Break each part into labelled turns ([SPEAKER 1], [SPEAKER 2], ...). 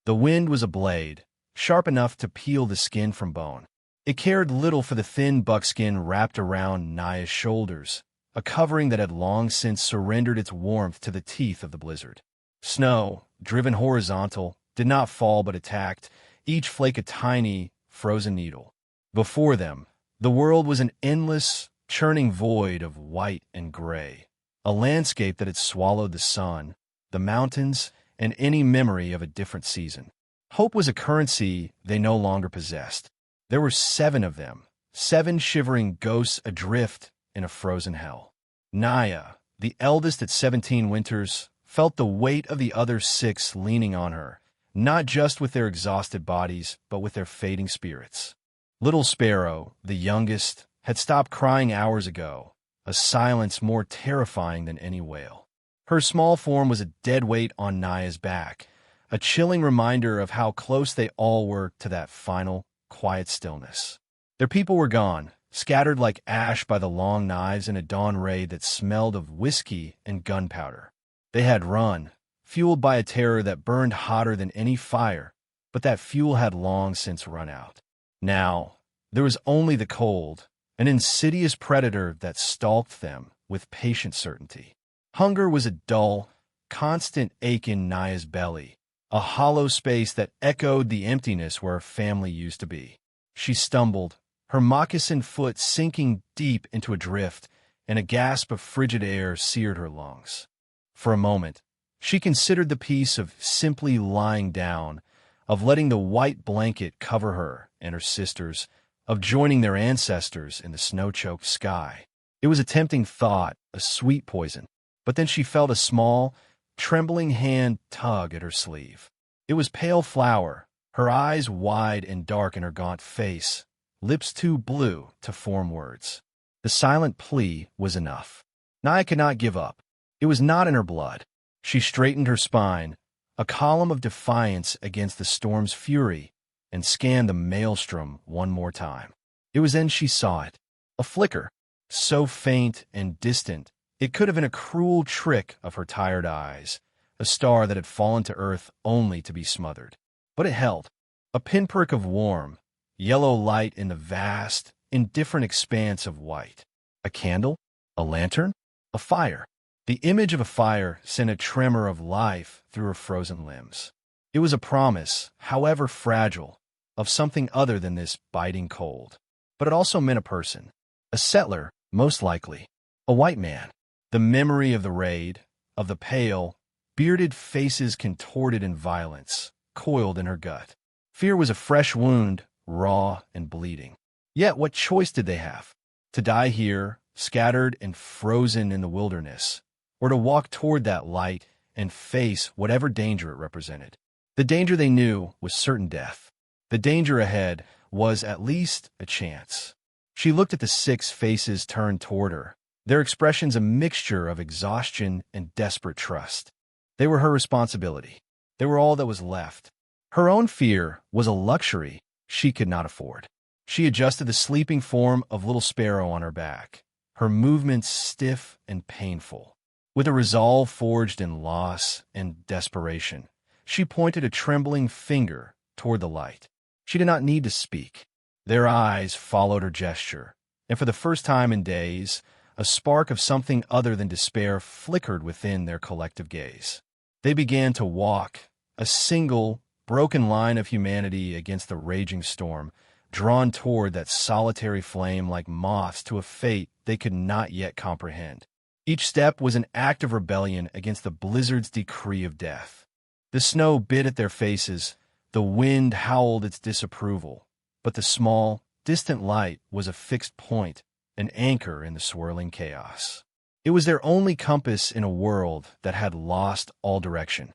[SPEAKER 1] The wind was a blade, sharp enough to peel the skin from bone. It cared little for the thin buckskin wrapped around Naya's shoulders, a covering that had long since surrendered its warmth to the teeth of the blizzard. Snow, driven horizontal, did not fall but attacked, each flake a tiny, frozen needle. Before them, the world was an endless, churning void of white and gray, a landscape that had swallowed the sun, the mountains, and any memory of a different season. Hope was a currency they no longer possessed. There were 7 of them, 7 shivering ghosts adrift in a frozen hell. Naya, the eldest at 17 winters, felt the weight of the other 6 leaning on her, not just with their exhausted bodies, but with their fading spirits. Little Sparrow, the youngest, had stopped crying hours ago, a silence more terrifying than any wail. Her small form was a dead weight on Naya's back, a chilling reminder of how close they all were to that final, quiet stillness. Their people were gone, scattered like ash by the long knives in a dawn raid that smelled of whiskey and gunpowder. They had run, fueled by a terror that burned hotter than any fire, but that fuel had long since run out. Now, there was only the cold, an insidious predator that stalked them with patient certainty. Hunger was a dull, constant ache in Naya's belly, a hollow space that echoed the emptiness where her family used to be. She stumbled, her moccasined foot sinking deep into a drift, and a gasp of frigid air seared her lungs. For a moment, she considered the peace of simply lying down, of letting the white blanket cover her and her sisters, of joining their ancestors in the snow-choked sky. It was a tempting thought, a sweet poison, but then she felt a small, trembling hand tug at her sleeve. It was pale flower, her eyes wide and dark in her gaunt face, lips too blue to form words. The silent plea was enough. Naya could not give up. It was not in her blood. She straightened her spine, a column of defiance against the storm's fury, and scanned the maelstrom one more time. It was then she saw it, a flicker, so faint and distant it could have been a cruel trick of her tired eyes, a star that had fallen to earth only to be smothered. But it held, a pinprick of warm, yellow light in the vast, indifferent expanse of white. A candle? A lantern? A fire. The image of a fire sent a tremor of life through her frozen limbs. It was a promise, however fragile, of something other than this biting cold. But it also meant a person. A settler, most likely. A white man. The memory of the raid, of the pale, bearded faces contorted in violence, coiled in her gut. Fear was a fresh wound, raw and bleeding. Yet what choice did they have? To die here, scattered and frozen in the wilderness, or to walk toward that light and face whatever danger it represented? The danger they knew was certain death. The danger ahead was at least a chance. She looked at the 6 faces turned toward her, their expressions a mixture of exhaustion and desperate trust. They were her responsibility. They were all that was left. Her own fear was a luxury she could not afford. She adjusted the sleeping form of little Sparrow on her back, her movements stiff and painful. With a resolve forged in loss and desperation, she pointed a trembling finger toward the light. She did not need to speak. Their eyes followed her gesture, and for the first time in days, a spark of something other than despair flickered within their collective gaze. They began to walk, a single, broken line of humanity against the raging storm, drawn toward that solitary flame like moths to a fate they could not yet comprehend. Each step was an act of rebellion against the blizzard's decree of death. The snow bit at their faces, the wind howled its disapproval, but the small, distant light was a fixed point, an anchor in the swirling chaos. It was their only compass in a world that had lost all direction.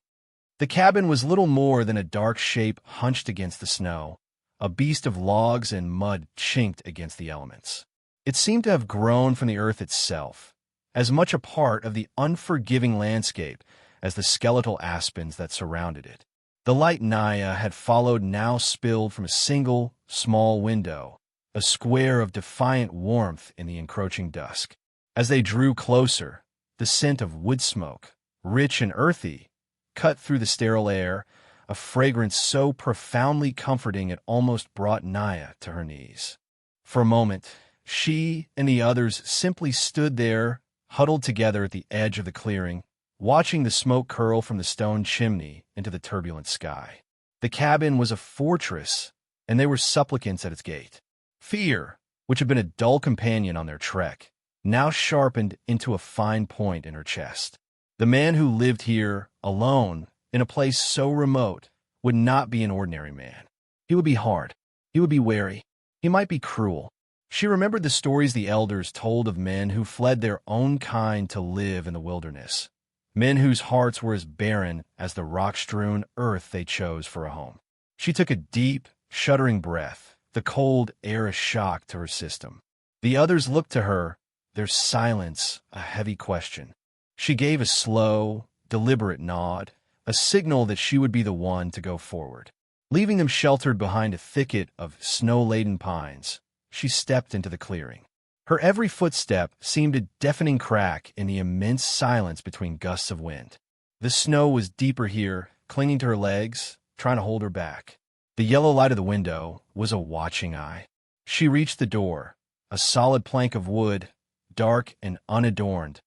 [SPEAKER 1] The cabin was little more than a dark shape hunched against the snow, a beast of logs and mud chinked against the elements. It seemed to have grown from the earth itself, as much a part of the unforgiving landscape as the skeletal aspens that surrounded it. The light Naya had followed now spilled from a single, small window, a square of defiant warmth in the encroaching dusk. As they drew closer, the scent of wood smoke, rich and earthy, cut through the sterile air, a fragrance so profoundly comforting it almost brought Naya to her knees. For a moment, she and the others simply stood there, huddled together at the edge of the clearing, watching the smoke curl from the stone chimney into the turbulent sky. The cabin was a fortress, and they were supplicants at its gate. Fear, which had been a dull companion on their trek, now sharpened into a fine point in her chest. The man who lived here, alone, in a place so remote, would not be an ordinary man. He would be hard. He would be wary. He might be cruel. She remembered the stories the elders told of men who fled their own kind to live in the wilderness, men whose hearts were as barren as the rock-strewn earth they chose for a home. She took a deep, shuddering breath, the cold air a shock to her system. The others looked to her, their silence a heavy question. She gave a slow, deliberate nod, a signal that she would be the one to go forward. Leaving them sheltered behind a thicket of snow-laden pines, she stepped into the clearing. Her every footstep seemed a deafening crack in the immense silence between gusts of wind. The snow was deeper here, clinging to her legs, trying to hold her back. The yellow light of the window was a watching eye. She reached the door, a solid plank of wood, dark and unadorned,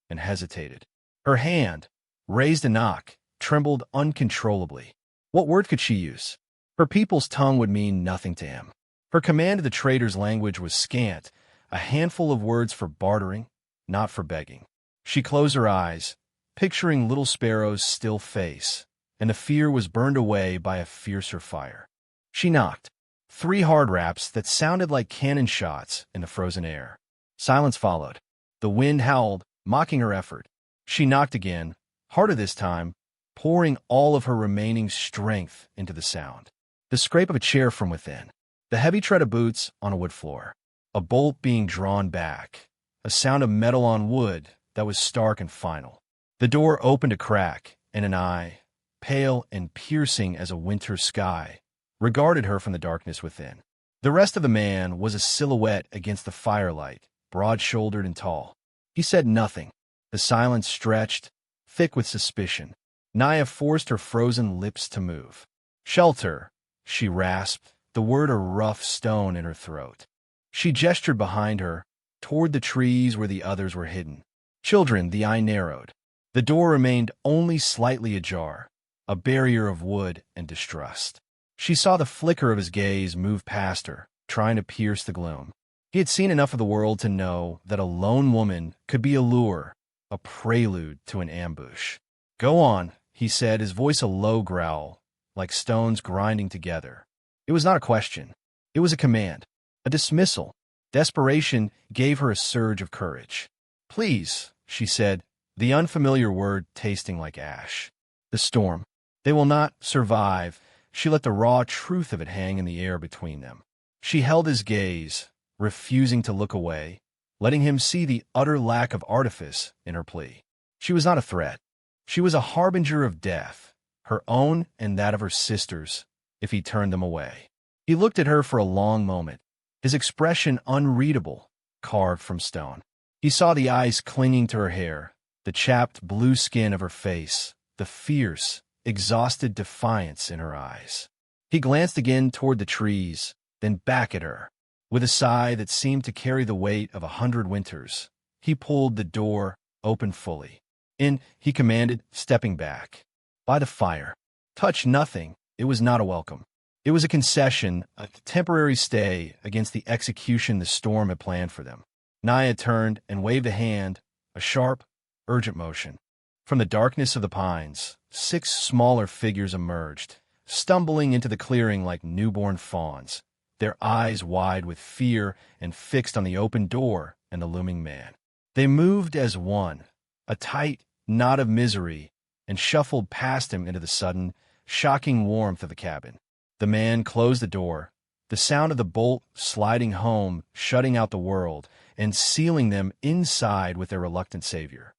[SPEAKER 1] and hesitated. Her hand, raised to knock, trembled uncontrollably. What word could she use? Her people's tongue would mean nothing to him. Her command of the trader's language was scant, a handful of words for bartering, not for begging. She closed her eyes, picturing little Sparrow's still face, and the fear was burned away by a fiercer fire. She knocked. 3 hard raps that sounded like cannon shots in the frozen air. Silence followed. The wind howled, mocking her effort. She knocked again, harder this time, pouring all of her remaining strength into the sound. The scrape of a chair from within, the heavy tread of boots on a wood floor, a bolt being drawn back, a sound of metal on wood that was stark and final. The door opened a crack, and an eye, pale and piercing as a winter sky, regarded her from the darkness within. The rest of the man was a silhouette against the firelight, broad-shouldered and tall. He said nothing. The silence stretched, thick with suspicion. Naya forced her frozen lips to move. "Shelter," she rasped, the word a rough stone in her throat. She gestured behind her, toward the trees where the others were hidden. "Children," the eye narrowed. The door remained only slightly ajar, a barrier of wood and distrust. She saw the flicker of his gaze move past her, trying to pierce the gloom. He had seen enough of the world to know that a lone woman could be a lure, a prelude to an ambush. "Go on," he said, his voice a low growl, like stones grinding together. It was not a question. It was a command, a dismissal. Desperation gave her a surge of courage. "Please," she said, the unfamiliar word tasting like ash. "The storm. They will not survive." She let the raw truth of it hang in the air between them. She held his gaze, refusing to look away, letting him see the utter lack of artifice in her plea. She was not a threat. She was a harbinger of death, her own and that of her sisters, if he turned them away. He looked at her for a long moment, his expression unreadable, carved from stone. He saw the eyes clinging to her hair, the chapped blue skin of her face, the fierce, exhausted defiance in her eyes. He glanced again toward the trees, then back at her. With a sigh that seemed to carry the weight of 100 winters, he pulled the door open fully. "In," he commanded, stepping back. "By the fire. Touch nothing." It was not a welcome. It was a concession, a temporary stay against the execution the storm had planned for them. Naya turned and waved a hand, a sharp, urgent motion. From the darkness of the pines, 6 smaller figures emerged, stumbling into the clearing like newborn fawns, their eyes wide with fear and fixed on the open door and the looming man. They moved as one, a tight knot of misery, and shuffled past him into the sudden, shocking warmth of the cabin. The man closed the door, the sound of the bolt sliding home, shutting out the world, and sealing them inside with their reluctant savior.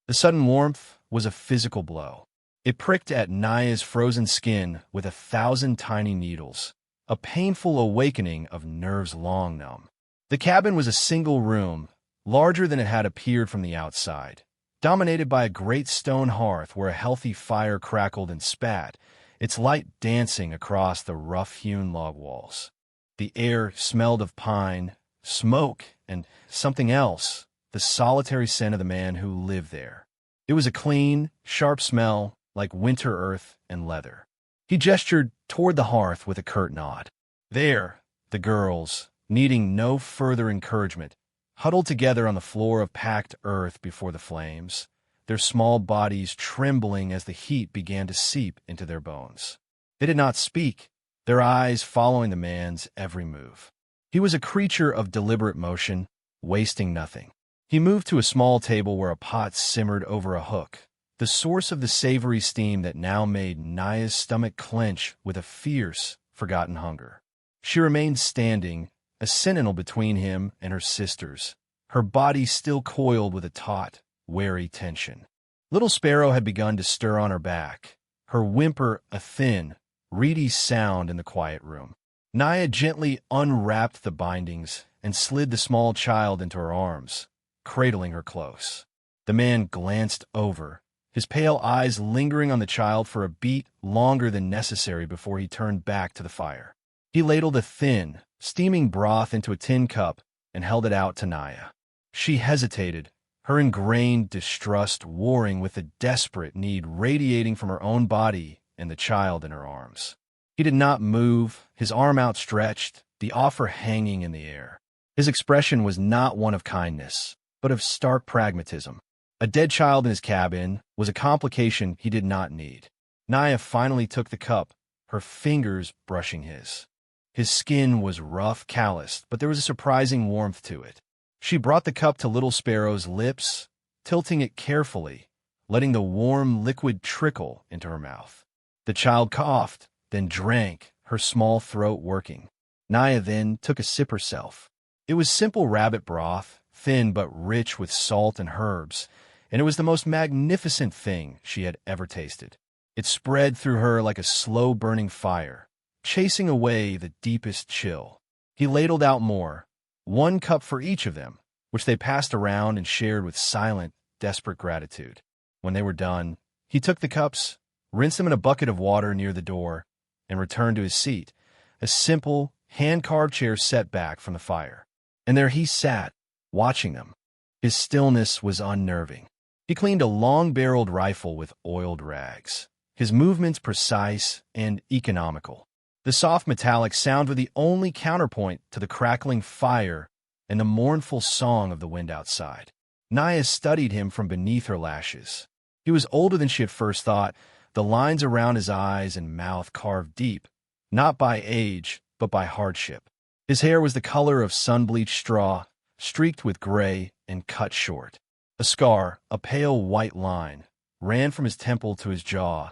[SPEAKER 1] The sudden warmth was a physical blow. It pricked at Naya's frozen skin with 1,000 tiny needles, a painful awakening of nerves long numb. The cabin was a single room, larger than it had appeared from the outside, dominated by a great stone hearth where a healthy fire crackled and spat, its light dancing across the rough-hewn log walls. The air smelled of pine, smoke, and something else, the solitary scent of the man who lived there. It was a clean, sharp smell, like winter earth and leather. He gestured toward the hearth with a curt nod. There, the girls, needing no further encouragement, huddled together on the floor of packed earth before the flames, their small bodies trembling as the heat began to seep into their bones. They did not speak, their eyes following the man's every move. He was a creature of deliberate motion, wasting nothing. He moved to a small table where a pot simmered over a hook, the source of the savory steam that now made Naya's stomach clench with a fierce, forgotten hunger. She remained standing, a sentinel between him and her sisters, her body still coiled with a taut, wary tension. Little Sparrow had begun to stir on her back, her whimper a thin, reedy sound in the quiet room. Naya gently unwrapped the bindings and slid the small child into her arms, cradling her close. The man glanced over, his pale eyes lingering on the child for a beat longer than necessary before he turned back to the fire. He ladled a thin, steaming broth into a tin cup and held it out to Naya. She hesitated, her ingrained distrust warring with the desperate need radiating from her own body and the child in her arms. He did not move, his arm outstretched, the offer hanging in the air. His expression was not one of kindness, but of stark pragmatism. A dead child in his cabin was a complication he did not need. Naya finally took the cup, her fingers brushing his. His skin was rough, calloused, but there was a surprising warmth to it. She brought the cup to Little Sparrow's lips, tilting it carefully, letting the warm liquid trickle into her mouth. The child coughed, then drank, her small throat working. Naya then took a sip herself. It was simple rabbit broth, thin but rich with salt and herbs, and it was the most magnificent thing she had ever tasted. It spread through her like a slow-burning fire, chasing away the deepest chill. He ladled out more, 1 cup for each of them, which they passed around and shared with silent, desperate gratitude. When they were done, he took the cups, rinsed them in a bucket of water near the door, and returned to his seat, a simple, hand-carved chair set back from the fire. And there he sat, watching them. His stillness was unnerving. He cleaned a long-barreled rifle with oiled rags, his movements precise and economical. The soft metallic sound was the only counterpoint to the crackling fire and the mournful song of the wind outside. Naya studied him from beneath her lashes. He was older than she had first thought, the lines around his eyes and mouth carved deep, not by age, but by hardship. His hair was the color of sun-bleached straw, streaked with gray and cut short. A scar, a pale white line, ran from his temple to his jaw,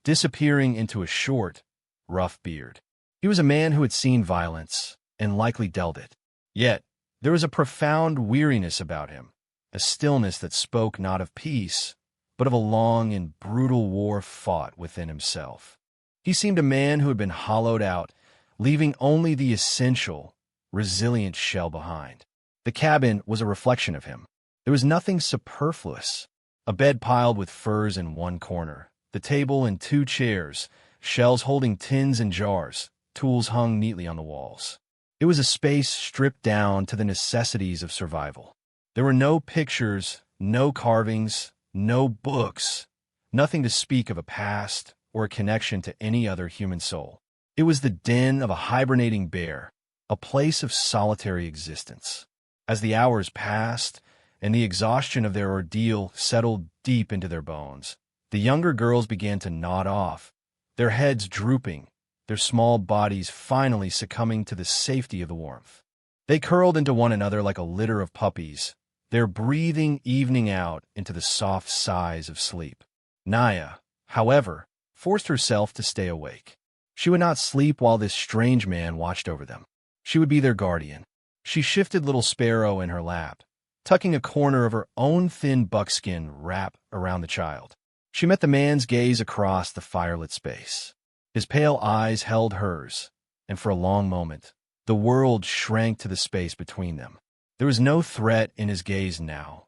[SPEAKER 1] disappearing into a short, rough beard. He was a man who had seen violence, and likely dealt it. Yet, there was a profound weariness about him, a stillness that spoke not of peace, but of a long and brutal war fought within himself. He seemed a man who had been hollowed out, leaving only the essential, resilient shell behind. The cabin was a reflection of him. There was nothing superfluous. A bed piled with furs in one corner, the table and 2 chairs, shelves holding tins and jars, tools hung neatly on the walls. It was a space stripped down to the necessities of survival. There were no pictures, no carvings, no books, nothing to speak of a past or a connection to any other human soul. It was the den of a hibernating bear, a place of solitary existence. As the hours passed, and the exhaustion of their ordeal settled deep into their bones, the younger girls began to nod off, their heads drooping, their small bodies finally succumbing to the safety of the warmth. They curled into one another like a litter of puppies, their breathing evening out into the soft sighs of sleep. Naya, however, forced herself to stay awake. She would not sleep while this strange man watched over them. She would be their guardian. She shifted Little Sparrow in her lap, tucking a corner of her own thin buckskin wrap around the child. She met the man's gaze across the firelit space. His pale eyes held hers, and for a long moment, the world shrank to the space between them. There was no threat in his gaze now,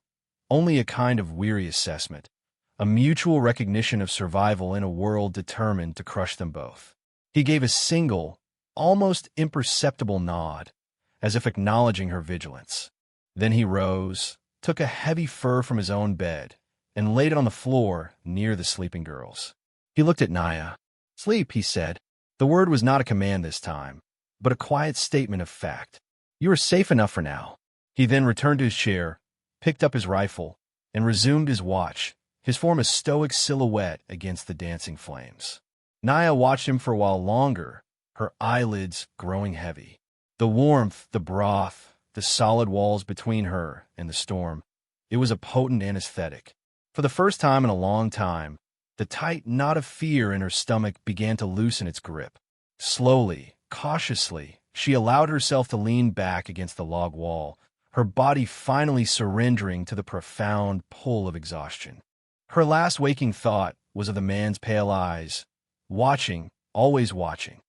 [SPEAKER 1] only a kind of weary assessment, a mutual recognition of survival in a world determined to crush them both. He gave a single, almost imperceptible nod, as if acknowledging her vigilance. Then he rose, took a heavy fur from his own bed, and laid it on the floor near the sleeping girls. He looked at Naya. "Sleep," he said. The word was not a command this time, but a quiet statement of fact. "You are safe enough for now." He then returned to his chair, picked up his rifle, and resumed his watch, his form a stoic silhouette against the dancing flames. Naya watched him for a while longer, her eyelids growing heavy. The warmth, the broth, the solid walls between her and the storm, it was a potent anesthetic. For the first time in a long time, the tight knot of fear in her stomach began to loosen its grip. Slowly, cautiously, she allowed herself to lean back against the log wall, her body finally surrendering to the profound pull of exhaustion. Her last waking thought was of the man's pale eyes, watching, always watching.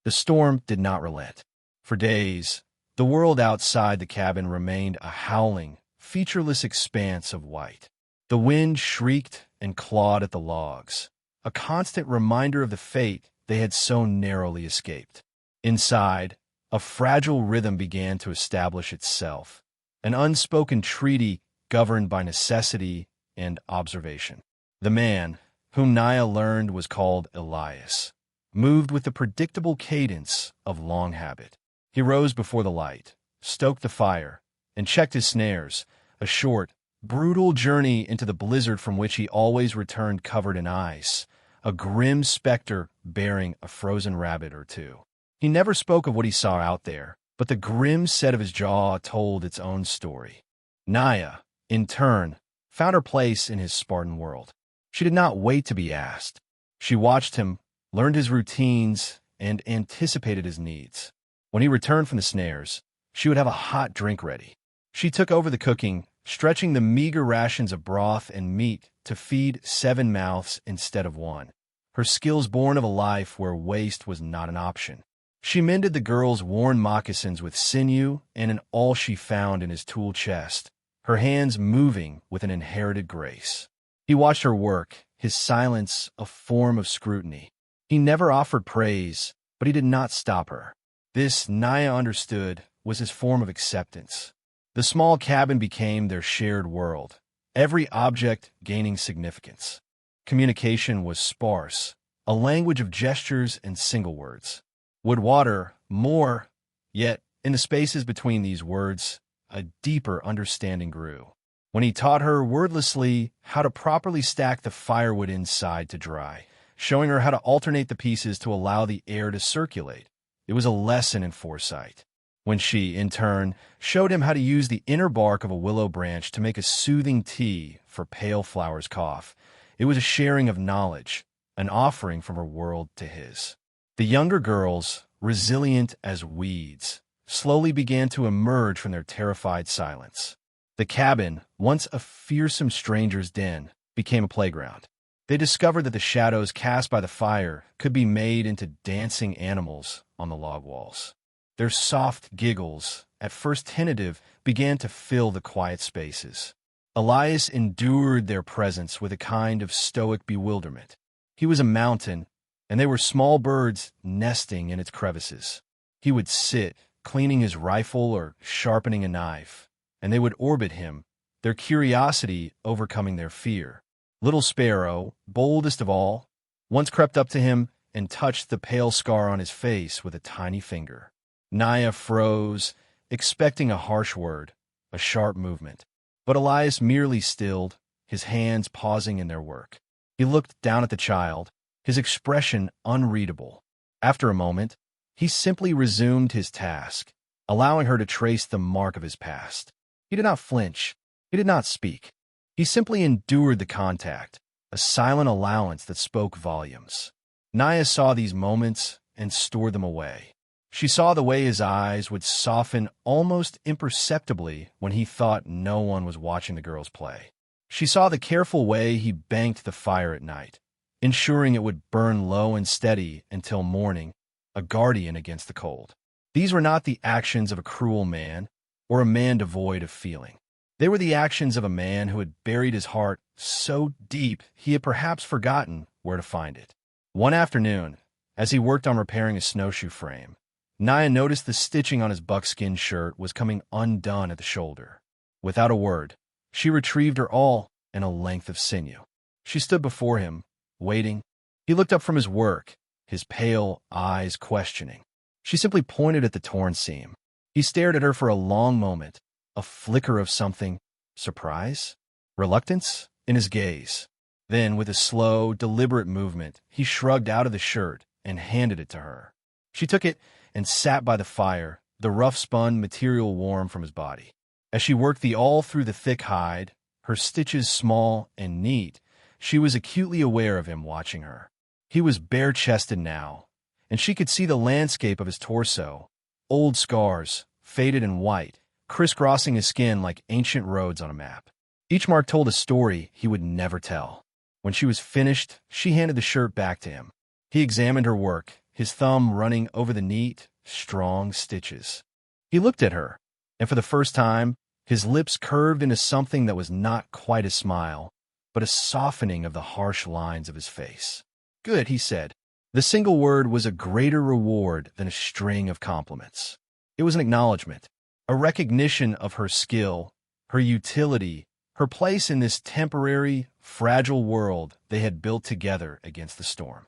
[SPEAKER 1] The storm did not relent. For days, the world outside the cabin remained a howling, featureless expanse of white. The wind shrieked and clawed at the logs, a constant reminder of the fate they had so narrowly escaped. Inside, a fragile rhythm began to establish itself, an unspoken treaty governed by necessity and observation. The man, whom Naya learned was called Elias, moved with the predictable cadence of long habit. He rose before the light, stoked the fire, and checked his snares, a short, brutal journey into the blizzard from which he always returned covered in ice, a grim specter bearing a frozen rabbit or two. He never spoke of what he saw out there, but the grim set of his jaw told its own story. Naya, in turn, found her place in his Spartan world. She did not wait to be asked. She watched him, learned his routines, and anticipated his needs. When he returned from the snares, she would have a hot drink ready. She took over the cooking, stretching the meager rations of broth and meat to feed 7 mouths instead of 1. Her skills born of a life where waste was not an option. She mended the girl's worn moccasins with sinew and in all she found in his tool chest, her hands moving with an inherited grace. He watched her work, his silence a form of scrutiny. He never offered praise, but he did not stop her. This, Naya understood, was his form of acceptance. The small cabin became their shared world, every object gaining significance. Communication was sparse, a language of gestures and single words. Would water, more, yet in the spaces between these words, a deeper understanding grew. When he taught her wordlessly how to properly stack the firewood inside to dry, showing her how to alternate the pieces to allow the air to circulate, it was a lesson in foresight. When she, in turn, showed him how to use the inner bark of a willow branch to make a soothing tea for pale flower's cough, it was a sharing of knowledge, an offering from her world to his. The younger girls, resilient as weeds, slowly began to emerge from their terrified silence. The cabin, once a fearsome stranger's den, became a playground. They discovered that the shadows cast by the fire could be made into dancing animals on the log walls. Their soft giggles, at first tentative, began to fill the quiet spaces. Elias endured their presence with a kind of stoic bewilderment. He was a mountain, and they were small birds nesting in its crevices. He would sit, cleaning his rifle or sharpening a knife, and they would orbit him, their curiosity overcoming their fear. Little Sparrow, boldest of all, once crept up to him and touched the pale scar on his face with a tiny finger. Naya froze, expecting a harsh word, a sharp movement. But Elias merely stilled, his hands pausing in their work. He looked down at the child, his expression unreadable. After a moment, he simply resumed his task, allowing her to trace the mark of his past. He did not flinch. He did not speak. He simply endured the contact, a silent allowance that spoke volumes. Naya saw these moments and stored them away. She saw the way his eyes would soften almost imperceptibly when he thought no one was watching the girls play. She saw the careful way he banked the fire at night, ensuring it would burn low and steady until morning, a guardian against the cold. These were not the actions of a cruel man or a man devoid of feeling. They were the actions of a man who had buried his heart so deep he had perhaps forgotten where to find it. One afternoon, as he worked on repairing a snowshoe frame, Naya noticed the stitching on his buckskin shirt was coming undone at the shoulder. Without a word, she retrieved her awl and a length of sinew. She stood before him, waiting. He looked up from his work, his pale eyes questioning. She simply pointed at the torn seam. He stared at her for a long moment, a flicker of something, surprise, reluctance, in his gaze. Then, with a slow, deliberate movement, he shrugged out of the shirt and handed it to her. She took it and sat by the fire, the rough-spun material warm from his body. As she worked the awl through the thick hide, her stitches small and neat, she was acutely aware of him watching her. He was bare-chested now, and she could see the landscape of his torso, old scars, faded and white, crisscrossing his skin like ancient roads on a map. Each mark told a story he would never tell. When she was finished, she handed the shirt back to him. He examined her work, his thumb running over the neat, strong stitches. He looked at her, and for the first time, his lips curved into something that was not quite a smile, but a softening of the harsh lines of his face. "Good," he said. The single word was a greater reward than a string of compliments. It was an acknowledgement, a recognition of her skill, her utility, her place in this temporary, fragile world they had built together against the storm.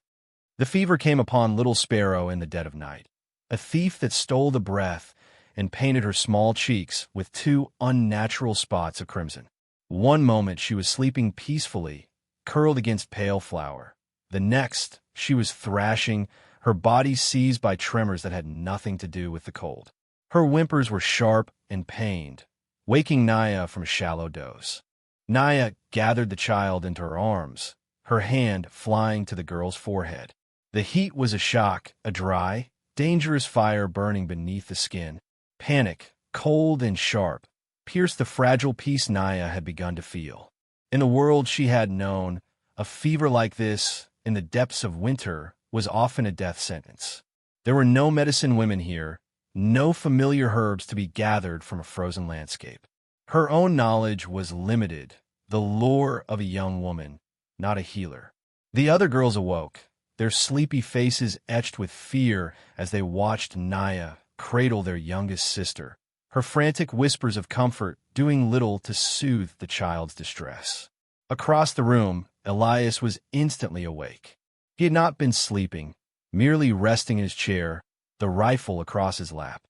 [SPEAKER 1] The fever came upon Little Sparrow in the dead of night, a thief that stole the breath and painted her small cheeks with two unnatural spots of crimson. One moment she was sleeping peacefully, curled against pale flower. The next, she was thrashing, her body seized by tremors that had nothing to do with the cold. Her whimpers were sharp and pained, waking Naya from a shallow doze. Naya gathered the child into her arms, her hand flying to the girl's forehead. The heat was a shock, a dry, dangerous fire burning beneath the skin. Panic, cold and sharp, pierced the fragile peace Naya had begun to feel. In the world she had known, a fever like this, in the depths of winter, was often a death sentence. There were no medicine women here, no familiar herbs to be gathered from a frozen landscape. Her own knowledge was limited, the lore of a young woman, not a healer. The other girls awoke, their sleepy faces etched with fear as they watched Naya cradle their youngest sister, her frantic whispers of comfort doing little to soothe the child's distress. Across the room, Elias was instantly awake. He had not been sleeping, merely resting in his chair, the rifle across his lap.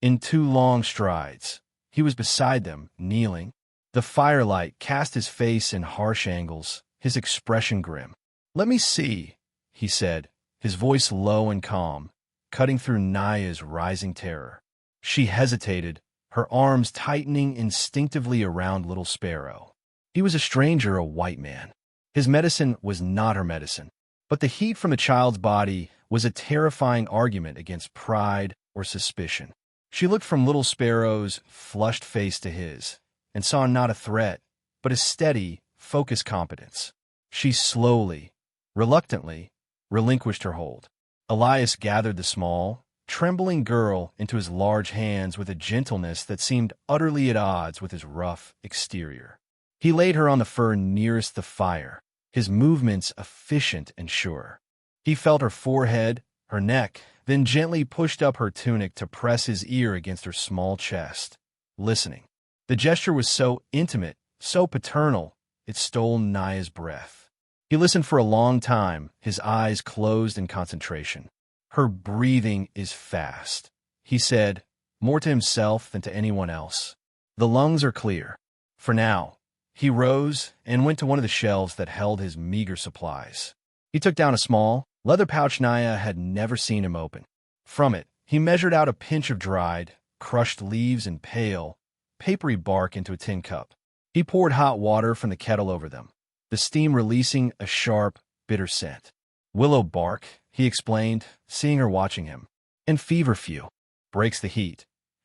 [SPEAKER 1] In two long strides, he was beside them, kneeling. The firelight cast his face in harsh angles, his expression grim. "Let me see," he said, his voice low and calm, cutting through Naya's rising terror. She hesitated, her arms tightening instinctively around Little Sparrow. He was a stranger, a white man. His medicine was not her medicine, but the heat from the child's body was a terrifying argument against pride or suspicion. She looked from Little Sparrow's flushed face to his, and saw not a threat, but a steady, focused competence. She slowly, reluctantly, relinquished her hold. Elias gathered the small, trembling girl into his large hands with a gentleness that seemed utterly at odds with his rough exterior. He laid her on the fur nearest the fire, his movements efficient and sure. He felt her forehead, her neck, then gently pushed up her tunic to press his ear against her small chest, listening. The gesture was so intimate, so paternal, it stole Naya's breath. He listened for a long time, his eyes closed in concentration. "Her breathing is fast," he said, more to himself than to anyone else. "The lungs are clear. For now." He rose and went to one of the shelves that held his meager supplies. He took down a small, leather pouch Naya had never seen him open. From it, he measured out a pinch of dried, crushed leaves and pale, papery bark into a tin cup. He poured hot water from the kettle over them, the steam releasing a sharp, bitter scent. "Willow bark," he explained, seeing her watching him. "And feverfew. Breaks the heat."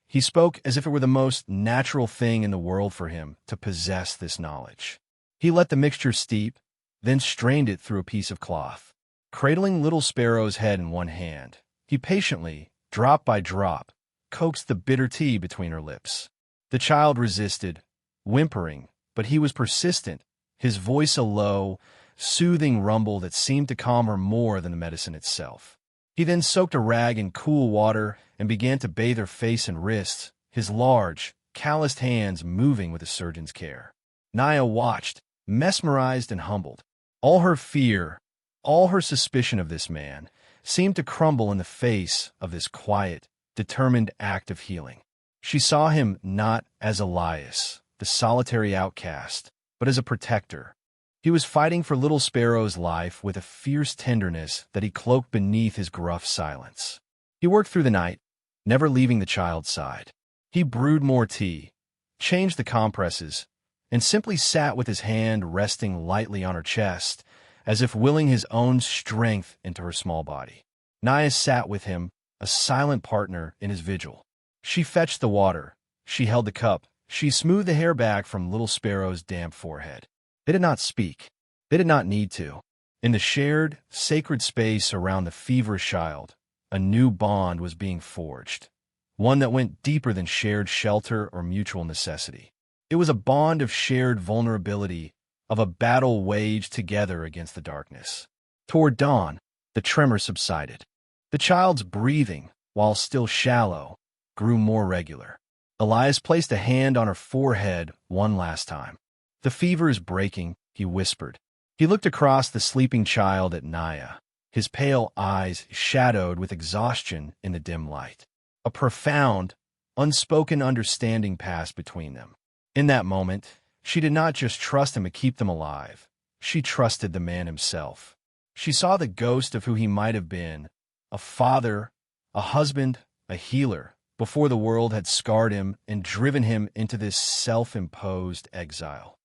[SPEAKER 1] He spoke as if it were the most natural thing in the world for him to possess this knowledge. He let the mixture steep, then strained it through a piece of cloth. Cradling Little Sparrow's head in one hand, he patiently, drop by drop, coaxed the bitter tea between her lips. The child resisted, whimpering, but he was persistent, his voice a low, soothing rumble that seemed to calm her more than the medicine itself. He then soaked a rag in cool water and began to bathe her face and wrists, his large, calloused hands moving with the surgeon's care. Naya watched, mesmerized and humbled. All her fear, all her suspicion of this man, seemed to crumble in the face of this quiet, determined act of healing. She saw him not as Elias, the solitary outcast, but as a protector. He was fighting for little Sparrow's life with a fierce tenderness that he cloaked beneath his gruff silence. He worked through the night, never leaving the child's side. He brewed more tea, changed the compresses, and simply sat with his hand resting lightly on her chest, as if willing his own strength into her small body. Naya sat with him, a silent partner in his vigil. She fetched the water, she held the cup, she smoothed the hair back from little Sparrow's damp forehead. They did not speak. They did not need to. In the shared, sacred space around the feverish child, a new bond was being forged, one that went deeper than shared shelter or mutual necessity. It was a bond of shared vulnerability, of a battle waged together against the darkness. Toward dawn, the tremor subsided. The child's breathing, while still shallow, grew more regular. Elias placed a hand on her forehead one last time. "The fever is breaking," he whispered. He looked across the sleeping child at Naya, his pale eyes shadowed with exhaustion in the dim light. A profound, unspoken understanding passed between them. In that moment, she did not just trust him to keep them alive. She trusted the man himself. She saw the ghost of who he might have been, a father, a husband, a healer, before the world had scarred him and driven him into this self-imposed exile.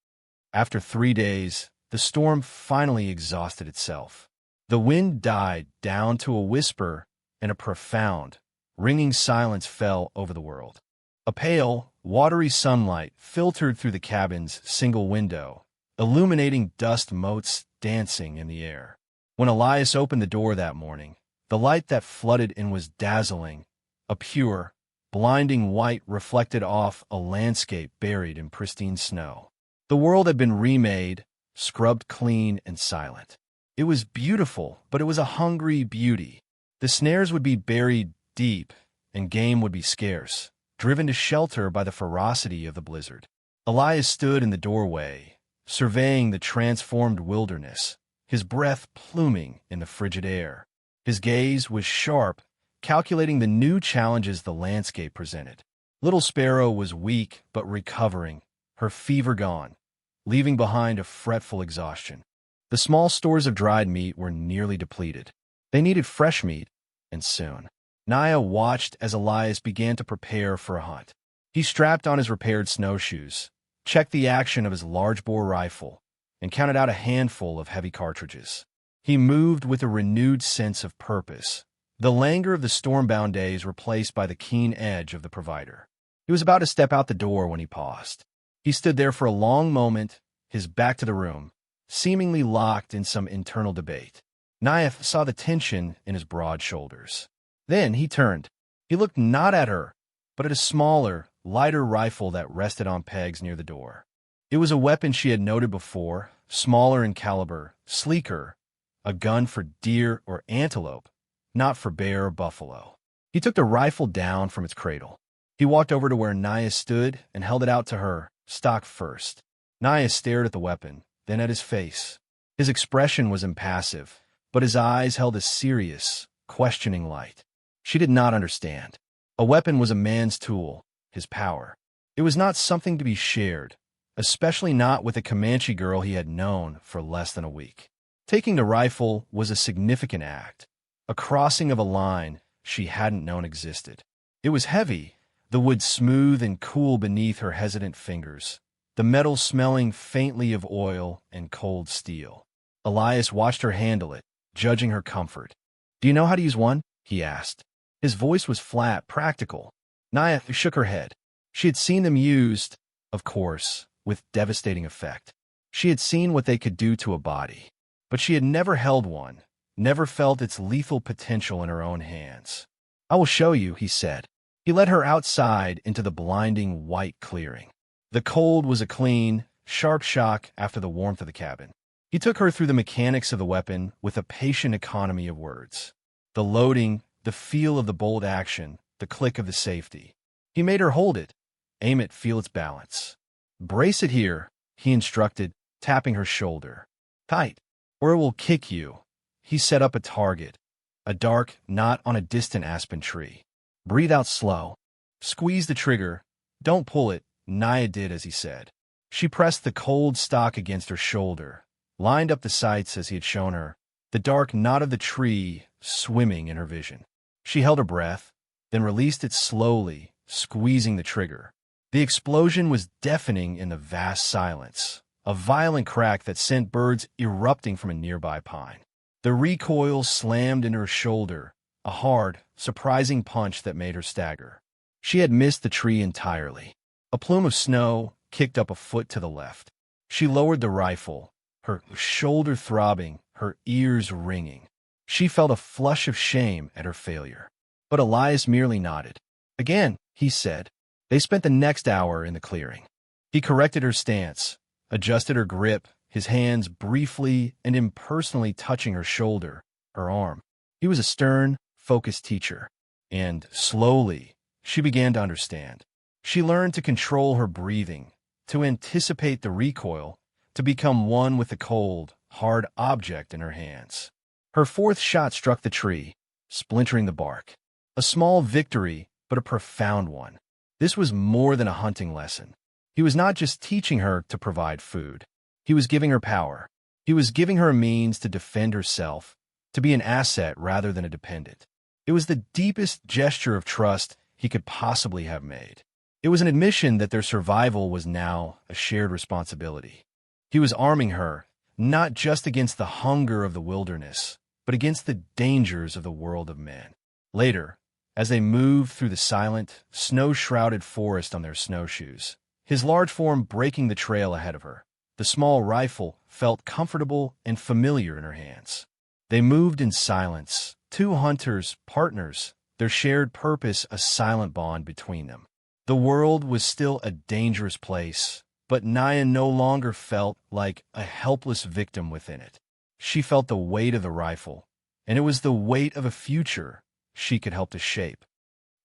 [SPEAKER 1] After 3 days, the storm finally exhausted itself. The wind died down to a whisper, and a profound, ringing silence fell over the world. A pale, watery sunlight filtered through the cabin's single window, illuminating dust motes dancing in the air. When Elias opened the door that morning, the light that flooded in was dazzling, a pure, blinding white reflected off a landscape buried in pristine snow. The world had been remade, scrubbed clean and silent. It was beautiful, but it was a hungry beauty. The snares would be buried deep, and game would be scarce, driven to shelter by the ferocity of the blizzard. Elias stood in the doorway, surveying the transformed wilderness, his breath pluming in the frigid air. His gaze was sharp, calculating the new challenges the landscape presented. Little Sparrow was weak but recovering, her fever gone, leaving behind a fretful exhaustion. The small stores of dried meat were nearly depleted. They needed fresh meat, and soon. Naya watched as Elias began to prepare for a hunt. He strapped on his repaired snowshoes, checked the action of his large-bore rifle, and counted out a handful of heavy cartridges. He moved with a renewed sense of purpose, the languor of the storm-bound days replaced by the keen edge of the provider. He was about to step out the door when he paused. He stood there for a long moment, his back to the room, seemingly locked in some internal debate. Naya saw the tension in his broad shoulders. Then he turned. He looked not at her, but at a smaller, lighter rifle that rested on pegs near the door. It was a weapon she had noted before, smaller in caliber, sleeker, a gun for deer or antelope, not for bear or buffalo. He took the rifle down from its cradle. He walked over to where Naya stood and held it out to her, stock first. Naya stared at the weapon, then at his face. His expression was impassive, but his eyes held a serious, questioning light. She did not understand. A weapon was a man's tool, his power. It was not something to be shared, especially not with a Comanche girl he had known for less than a week. Taking the rifle was a significant act, a crossing of a line she hadn't known existed. It was heavy, the wood smooth and cool beneath her hesitant fingers, the metal smelling faintly of oil and cold steel. Elias watched her handle it, judging her comfort. "Do you know how to use one?" he asked. His voice was flat, practical. Naya shook her head. She had seen them used, of course, with devastating effect. She had seen what they could do to a body, but she had never held one, never felt its lethal potential in her own hands. "I will show you," he said. He led her outside into the blinding white clearing. The cold was a clean, sharp shock after the warmth of the cabin. He took her through the mechanics of the weapon with a patient economy of words. The loading, the feel of the bolt action, the click of the safety. He made her hold it, aim it, feel its balance. Brace it here, he instructed, tapping her shoulder. Tight, or it will kick you. He set up a target, a dark knot on a distant aspen tree. Breathe out slow. Squeeze the trigger. Don't pull it, Naya did as he said. She pressed the cold stock against her shoulder, lined up the sights as he had shown her, the dark knot of the tree swimming in her vision. She held her breath, then released it slowly, squeezing the trigger. The explosion was deafening in the vast silence, a violent crack that sent birds erupting from a nearby pine. The recoil slammed into her shoulder, a hard, surprising punch that made her stagger. She had missed the tree entirely. A plume of snow kicked up a foot to the left. She lowered the rifle, her shoulder throbbing, her ears ringing. She felt a flush of shame at her failure. But Elias merely nodded. Again, he said. They spent the next hour in the clearing. He corrected her stance, adjusted her grip, his hands briefly and impersonally touching her shoulder, her arm. He was a stern, focused teacher. And, slowly, she began to understand. She learned to control her breathing, to anticipate the recoil, to become one with the cold, hard object in her hands. Her fourth shot struck the tree, splintering the bark. A small victory, but a profound one. This was more than a hunting lesson. He was not just teaching her to provide food. He was giving her power. He was giving her a means to defend herself, to be an asset rather than a dependent. It was the deepest gesture of trust he could possibly have made. It was an admission that their survival was now a shared responsibility. He was arming her, not just against the hunger of the wilderness, but against the dangers of the world of men. Later, as they moved through the silent, snow-shrouded forest on their snowshoes, his large form breaking the trail ahead of her, the small rifle felt comfortable and familiar in her hands. They moved in silence, two hunters, partners, their shared purpose a silent bond between them. The world was still a dangerous place, but Naya no longer felt like a helpless victim within it. She felt the weight of the rifle, and it was the weight of a future she could help to shape.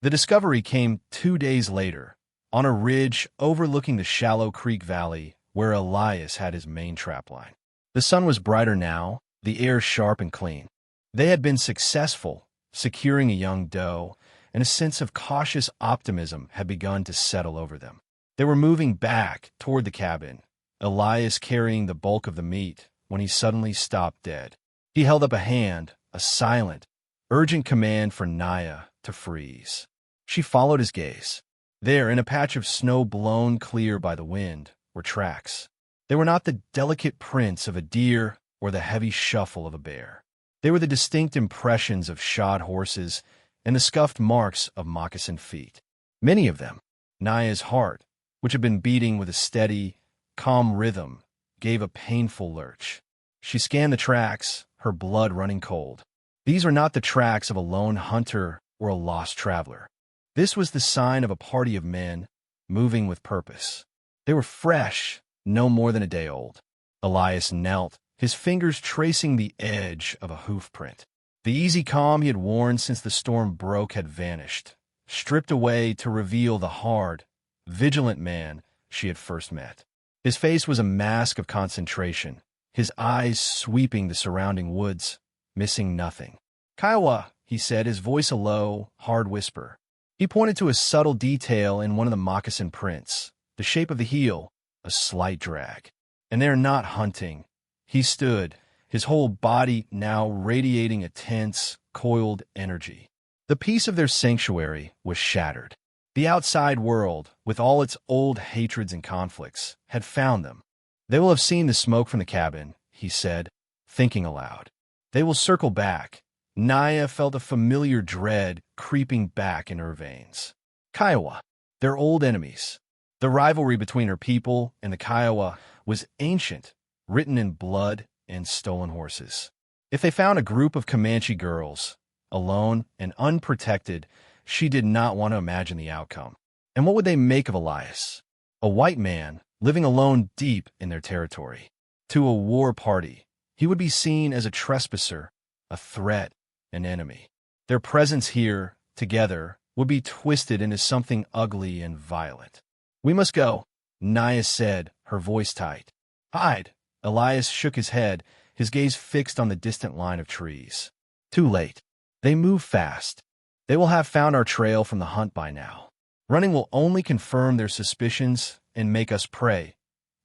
[SPEAKER 1] The discovery came 2 days later, on a ridge overlooking the shallow creek valley where Elias had his main trapline. The sun was brighter now, the air sharp and clean. They had been successful, securing a young doe, and a sense of cautious optimism had begun to settle over them. They were moving back toward the cabin, Elias carrying the bulk of the meat, when he suddenly stopped dead. He held up a hand, a silent, urgent command for Naya to freeze. She followed his gaze. There, in a patch of snow blown clear by the wind, were tracks. They were not the delicate prints of a deer or the heavy shuffle of a bear. They were the distinct impressions of shod horses and the scuffed marks of moccasined feet. Many of them. Naya's heart, which had been beating with a steady, calm rhythm, gave a painful lurch. She scanned the tracks, her blood running cold. These were not the tracks of a lone hunter or a lost traveler. This was the sign of a party of men, moving with purpose. They were fresh, no more than a day old. Elias knelt, his fingers tracing the edge of a hoof print. The easy calm he had worn since the storm broke had vanished, stripped away to reveal the hard, vigilant man she had first met. His face was a mask of concentration, his eyes sweeping the surrounding woods, missing nothing. "Kiowa," he said, his voice a low, hard whisper. He pointed to a subtle detail in one of the moccasin prints, the shape of the heel, a slight drag. "And they're not hunting." He stood, his whole body now radiating a tense, coiled energy. The peace of their sanctuary was shattered. The outside world, with all its old hatreds and conflicts, had found them. "They will have seen the smoke from the cabin," he said, thinking aloud. "They will circle back." Naya felt a familiar dread creeping back in her veins. Kiowa, their old enemies. The rivalry between her people and the Kiowa was ancient, written in blood and stolen horses. If they found a group of Comanche girls, alone and unprotected, she did not want to imagine the outcome. And what would they make of Elias? A white man, living alone deep in their territory. To a war party, he would be seen as a trespasser, a threat, an enemy. Their presence here, together, would be twisted into something ugly and violent. "We must go," Naya said, her voice tight. "Hide." Elias shook his head, his gaze fixed on the distant line of trees. "Too late. They move fast. They will have found our trail from the hunt by now. Running will only confirm their suspicions and make us prey."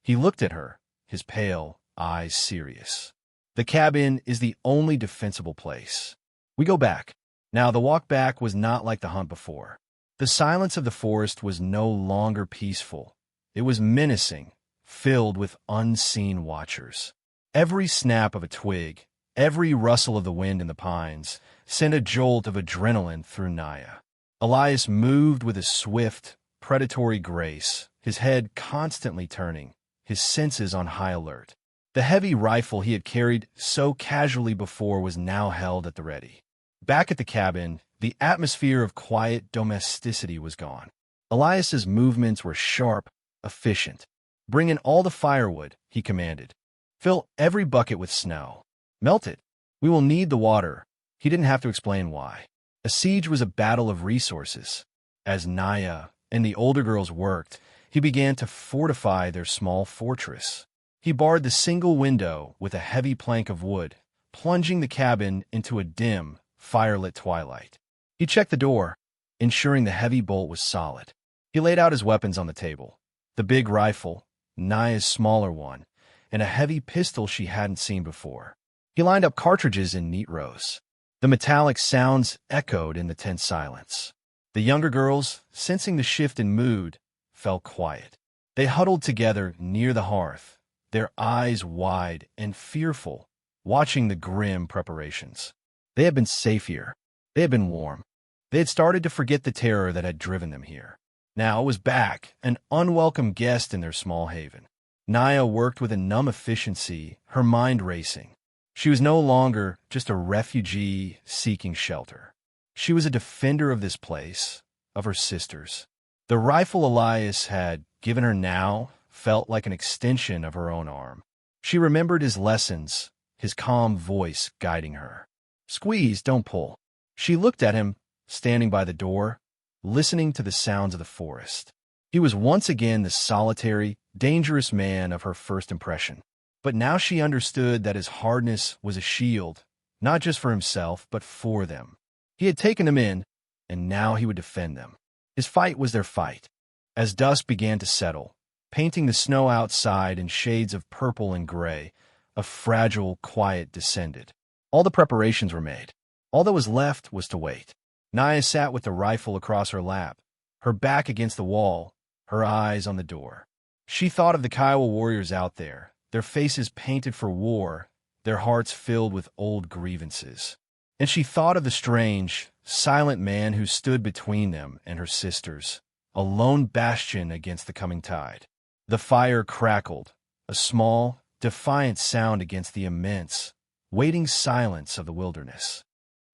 [SPEAKER 1] He looked at her, his pale eyes serious. "The cabin is the only defensible place. We go back." Now the walk back was not like the hunt before. The silence of the forest was no longer peaceful. It was menacing, filled with unseen watchers. Every snap of a twig, every rustle of the wind in the pines, sent a jolt of adrenaline through Naya. Elias moved with a swift, predatory grace, his head constantly turning, his senses on high alert. The heavy rifle he had carried so casually before was now held at the ready. Back at the cabin, the atmosphere of quiet domesticity was gone. Elias's movements were sharp, efficient. "Bring in all the firewood," he commanded. "Fill every bucket with snow. Melt it. We will need the water." He didn't have to explain why. A siege was a battle of resources. As Naya and the older girls worked, he began to fortify their small fortress. He barred the single window with a heavy plank of wood, plunging the cabin into a dim, firelit twilight. He checked the door, ensuring the heavy bolt was solid. He laid out his weapons on the table. The big rifle, Naya's smaller one, and a heavy pistol she hadn't seen before. He lined up cartridges in neat rows. The metallic sounds echoed in the tense silence. The younger girls, sensing the shift in mood, fell quiet. They huddled together near the hearth, their eyes wide and fearful, watching the grim preparations. They had been safe here. They had been warm. They had started to forget the terror that had driven them here. Now it was back, an unwelcome guest in their small haven. Naya worked with a numb efficiency, her mind racing. She was no longer just a refugee seeking shelter. She was a defender of this place, of her sisters. The rifle Elias had given her now felt like an extension of her own arm. She remembered his lessons, his calm voice guiding her. "Squeeze, don't pull." She looked at him, standing by the door, listening to the sounds of the forest. He was once again the solitary, dangerous man of her first impression. But now she understood that his hardness was a shield, not just for himself, but for them. He had taken them in, and now he would defend them. His fight was their fight. As dusk began to settle, painting the snow outside in shades of purple and gray, a fragile quiet descended. All the preparations were made. All that was left was to wait. Naya sat with the rifle across her lap, her back against the wall, her eyes on the door. She thought of the Kiowa warriors out there, their faces painted for war, their hearts filled with old grievances. And she thought of the strange, silent man who stood between them and her sisters, a lone bastion against the coming tide. The fire crackled, a small, defiant sound against the immense, waiting silence of the wilderness.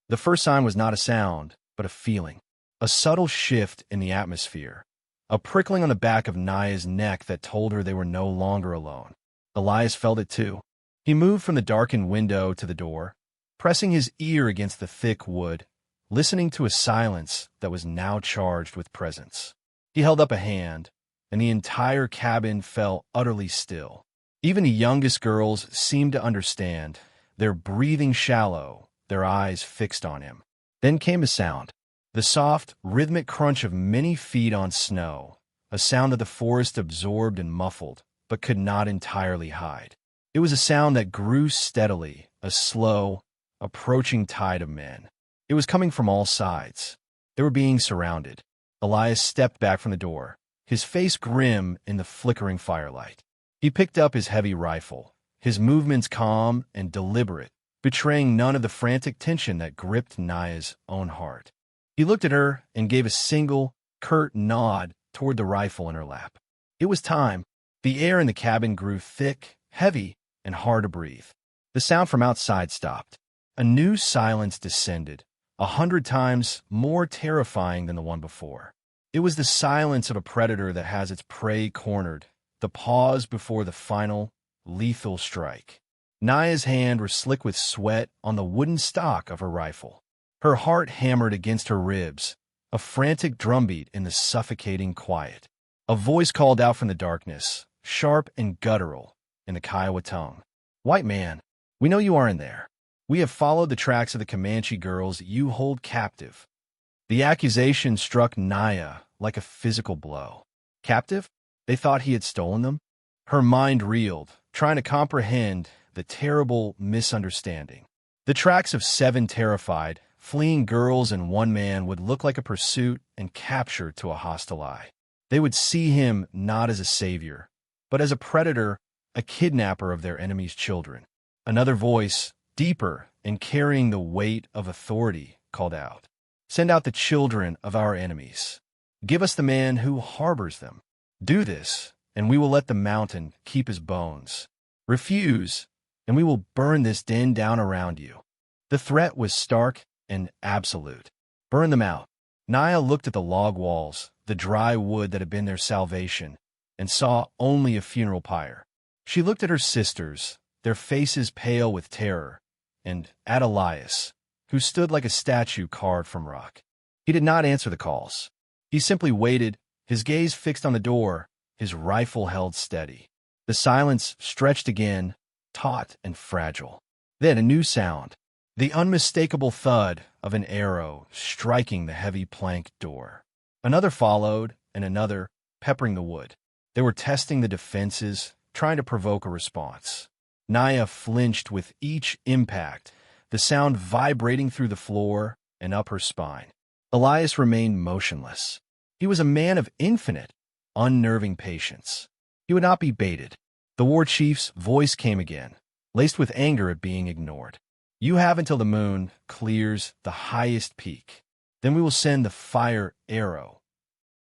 [SPEAKER 1] The first sign was not a sound, but a feeling, a subtle shift in the atmosphere, a prickling on the back of Naya's neck that told her they were no longer alone. Elias felt it too. He moved from the darkened window to the door, pressing his ear against the thick wood, listening to a silence that was now charged with presence. He held up a hand, and the entire cabin fell utterly still. Even the youngest girls seemed to understand, their breathing shallow, their eyes fixed on him. Then came a sound, the soft, rhythmic crunch of many feet on snow, a sound that the forest absorbed and muffled, but could not entirely hide. It was a sound that grew steadily, a slow, approaching tide of men. It was coming from all sides. They were being surrounded. Elias stepped back from the door, his face grim in the flickering firelight. He picked up his heavy rifle, his movements calm and deliberate, betraying none of the frantic tension that gripped Naya's own heart. He looked at her and gave a single, curt nod toward the rifle in her lap. It was time. The air in the cabin grew thick, heavy, and hard to breathe. The sound from outside stopped. A new silence descended, 100 times more terrifying than the one before. It was the silence of a predator that has its prey cornered, the pause before the final, lethal strike. Naya's hands were slick with sweat on the wooden stock of her rifle. Her heart hammered against her ribs, a frantic drumbeat in the suffocating quiet. A voice called out from the darkness, sharp and guttural, in the Kiowa tongue. "White man, we know you are in there. We have followed the tracks of the Comanche girls you hold captive." The accusation struck Naya like a physical blow. Captive? They thought he had stolen them? Her mind reeled, trying to comprehend the terrible misunderstanding. The tracks of 7 terrified, fleeing girls and one man would look like a pursuit and capture to a hostile eye. They would see him not as a savior, but as a predator, a kidnapper of their enemies' children. Another voice, deeper and carrying the weight of authority, called out, "Send out the children of our enemies. Give us the man who harbors them. Do this, and we will let the mountain keep his bones. Refuse, and we will burn this den down around you." The threat was stark and absolute. Burn them out. Naya looked at the log walls, the dry wood that had been their salvation, and saw only a funeral pyre. She looked at her sisters, their faces pale with terror, and at Elias, who stood like a statue carved from rock. He did not answer the calls. He simply waited, his gaze fixed on the door, his rifle held steady. The silence stretched again, taut and fragile. Then a new sound, the unmistakable thud of an arrow striking the heavy plank door. Another followed, and another, peppering the wood. They were testing the defenses, trying to provoke a response. Naya flinched with each impact, the sound vibrating through the floor and up her spine. Elias remained motionless. He was a man of infinite, unnerving patience. He would not be baited. The war chief's voice came again, laced with anger at being ignored. "You have until the moon clears the highest peak. Then we will send the fire arrow."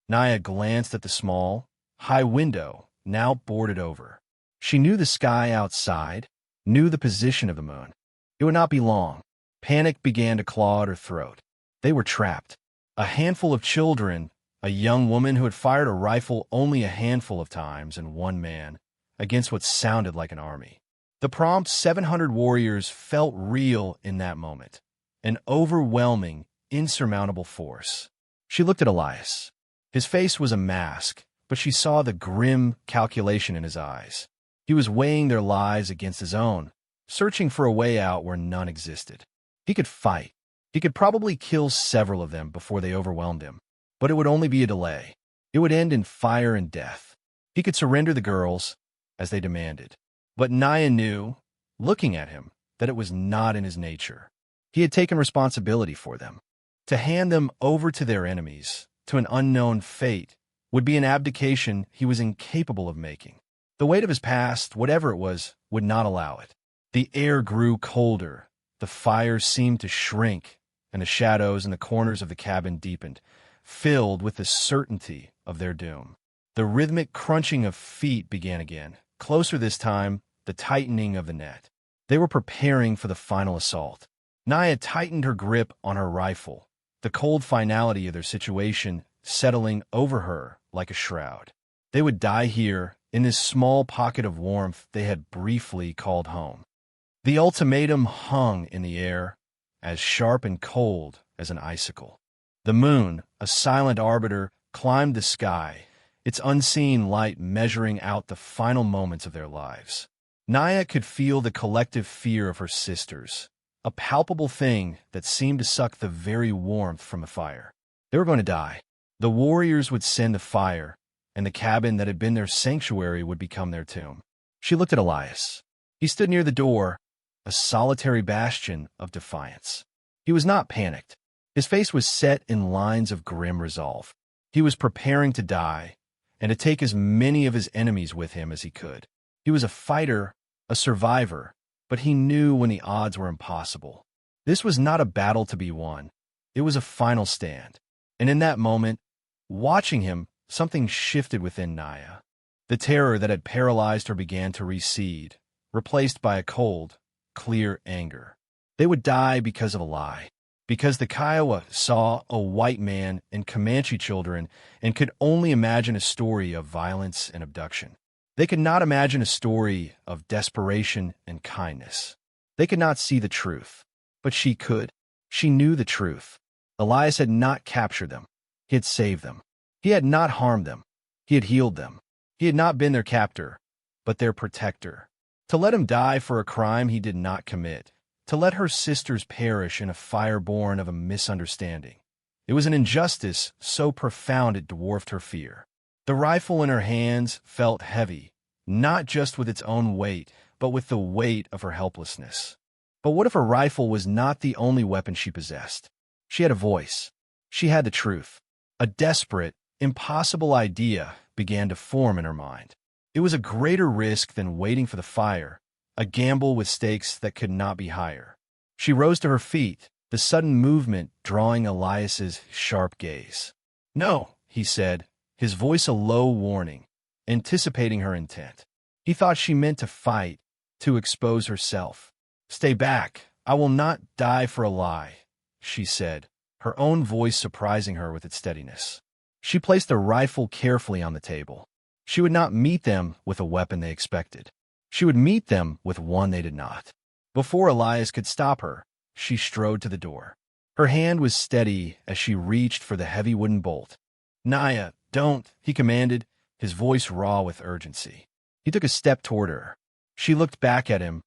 [SPEAKER 1] Naya glanced at the small, high window, now boarded over. She knew the sky outside, knew the position of the moon. It would not be long. Panic began to claw at her throat. They were trapped. A handful of children, a young woman who had fired a rifle only a handful of times, and one man, against what sounded like an army. The prompt 700 warriors felt real in that moment, an overwhelming, insurmountable force. She looked at Elias. His face was a mask, but she saw the grim calculation in his eyes. He was weighing their lives against his own, searching for a way out where none existed. He could fight. He could probably kill several of them before they overwhelmed him, but it would only be a delay. It would end in fire and death. He could surrender the girls, as they demanded. But Naya knew, looking at him, that it was not in his nature. He had taken responsibility for them. To hand them over to their enemies, to an unknown fate, would be an abdication he was incapable of making. The weight of his past, whatever it was, would not allow it. The air grew colder, the fire seemed to shrink, and the shadows in the corners of the cabin deepened, filled with the certainty of their doom. The rhythmic crunching of feet began again, closer this time, the tightening of the net. They were preparing for the final assault. Naya tightened her grip on her rifle, the cold finality of their situation settling over her like a shroud. They would die here, in this small pocket of warmth they had briefly called home. The ultimatum hung in the air, as sharp and cold as an icicle. The moon, a silent arbiter, climbed the sky, its unseen light measuring out the final moments of their lives. Naya could feel the collective fear of her sisters, a palpable thing that seemed to suck the very warmth from the fire. They were going to die. The warriors would send the fire, and the cabin that had been their sanctuary would become their tomb. She looked at Elias. He stood near the door, a solitary bastion of defiance. He was not panicked. His face was set in lines of grim resolve. He was preparing to die, and to take as many of his enemies with him as he could. He was a fighter, a survivor, but he knew when the odds were impossible. This was not a battle to be won. It was a final stand. And in that moment, watching him, something shifted within Naya. The terror that had paralyzed her began to recede, replaced by a cold, clear anger. They would die because of a lie. because the Kiowa saw a white man and Comanche children and could only imagine a story of violence and abduction. They could not imagine a story of desperation and kindness. They could not see the truth. But she could. She knew the truth. Elias had not captured them. He had saved them. He had not harmed them. He had healed them. He had not been their captor, but their protector. To let him die for a crime he did not commit, to let her sisters perish in a fire born of a misunderstanding. It was an injustice so profound it dwarfed her fear. The rifle in her hands felt heavy, not just with its own weight, but with the weight of her helplessness. But what if a rifle was not the only weapon she possessed? She had a voice. She had the truth. A desperate, impossible idea began to form in her mind. It was a greater risk than waiting for the fire, a gamble with stakes that could not be higher. She rose to her feet, the sudden movement drawing Elias's sharp gaze. "No," he said, his voice a low warning, anticipating her intent. He thought she meant to fight, to expose herself. "Stay back. I will not die for a lie," she said, her own voice surprising her with its steadiness. She placed the rifle carefully on the table. She would not meet them with a weapon they expected. She would meet them with one they did not. Before Elias could stop her, she strode to the door. Her hand was steady as she reached for the heavy wooden bolt. "Naya, don't," he commanded, his voice raw with urgency. He took a step toward her. She looked back at him,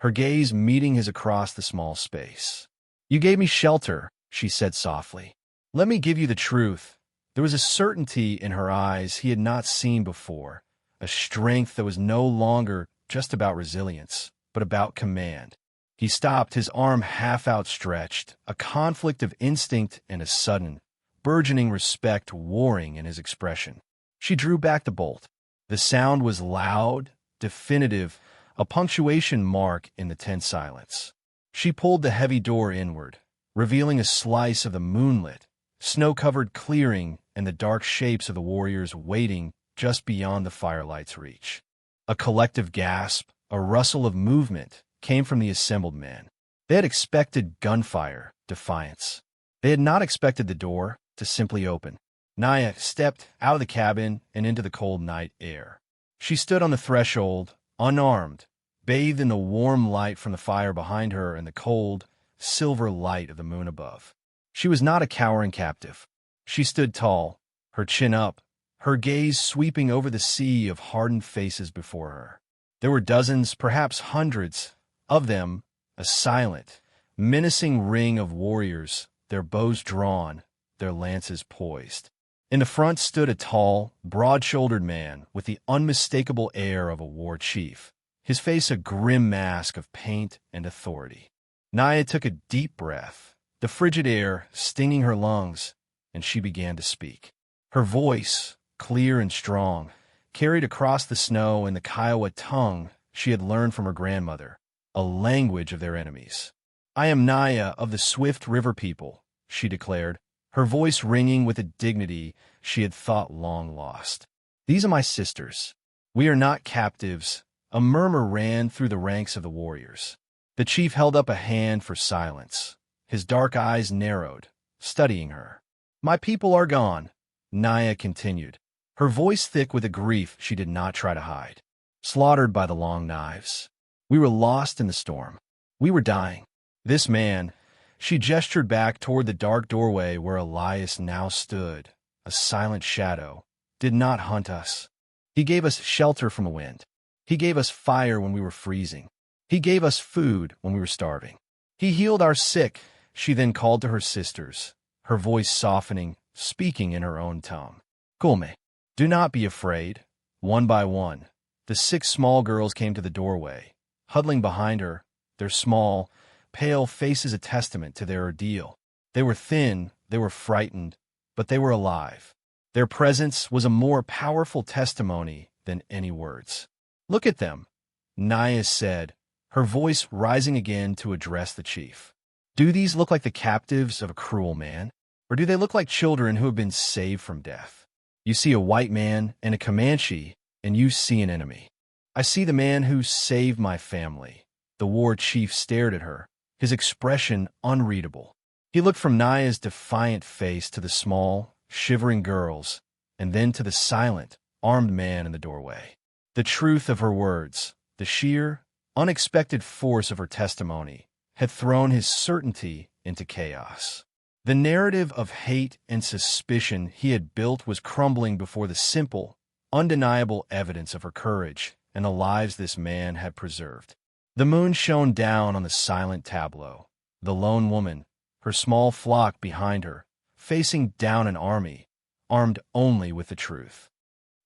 [SPEAKER 1] her gaze meeting his across the small space. "You gave me shelter," she said softly. "Let me give you the truth." There was a certainty in her eyes he had not seen before, a strength that was no longer just about resilience, but about command. He stopped, his arm half outstretched, a conflict of instinct and a sudden, burgeoning respect warring in his expression. She drew back the bolt. The sound was loud, definitive, a punctuation mark in the tense silence. She pulled the heavy door inward, revealing a slice of the moonlit, snow-covered clearing and the dark shapes of the warriors waiting just beyond the firelight's reach. A collective gasp, a rustle of movement, came from the assembled men. They had expected gunfire, defiance. They had not expected the door to simply open. Naya stepped out of the cabin and into the cold night air. She stood on the threshold, unarmed, bathed in the warm light from the fire behind her and the cold, silver light of the moon above. She was not a cowering captive. She stood tall, her chin up, her gaze sweeping over the sea of hardened faces before her. There were dozens, perhaps hundreds, of them, a silent, menacing ring of warriors, their bows drawn, their lances poised. In the front stood a tall, broad-shouldered man with the unmistakable air of a war chief, his face a grim mask of paint and authority. Naya took a deep breath, the frigid air stinging her lungs, and she began to speak. Her voice, clear and strong, carried across the snow in the Kiowa tongue she had learned from her grandmother, a language of their enemies. "I am Naya of the Swift River people," she declared, her voice ringing with a dignity she had thought long lost. "These are my sisters. We are not captives." A murmur ran through the ranks of the warriors. The chief held up a hand for silence. His dark eyes narrowed, studying her. "My people are gone," Naya continued, her voice thick with a grief she did not try to hide. "Slaughtered by the long knives. We were lost in the storm. We were dying. This man," she gestured back toward the dark doorway where Elias now stood, a silent shadow, "did not hunt us. He gave us shelter from the wind. He gave us fire when we were freezing. He gave us food when we were starving. He healed our sick," she then called to her sisters, her voice softening, speaking in her own tongue. "Kulme, do not be afraid." One by one, the 6 small girls came to the doorway, huddling behind her, their small, pale faces a testament to their ordeal. They were thin, they were frightened, but they were alive. Their presence was a more powerful testimony than any words. "Look at them," Naya said, her voice rising again to address the chief. "Do these look like the captives of a cruel man? Or do they look like children who have been saved from death? You see a white man and a Comanche, and you see an enemy. I see the man who saved my family." The war chief stared at her, his expression unreadable. He looked from Naya's defiant face to the small, shivering girls, and then to the silent, armed man in the doorway. The truth of her words, the sheer, unexpected force of her testimony, had thrown his certainty into chaos. The narrative of hate and suspicion he had built was crumbling before the simple, undeniable evidence of her courage and the lives this man had preserved. The moon shone down on the silent tableau. The lone woman, her small flock behind her, facing down an army, armed only with the truth.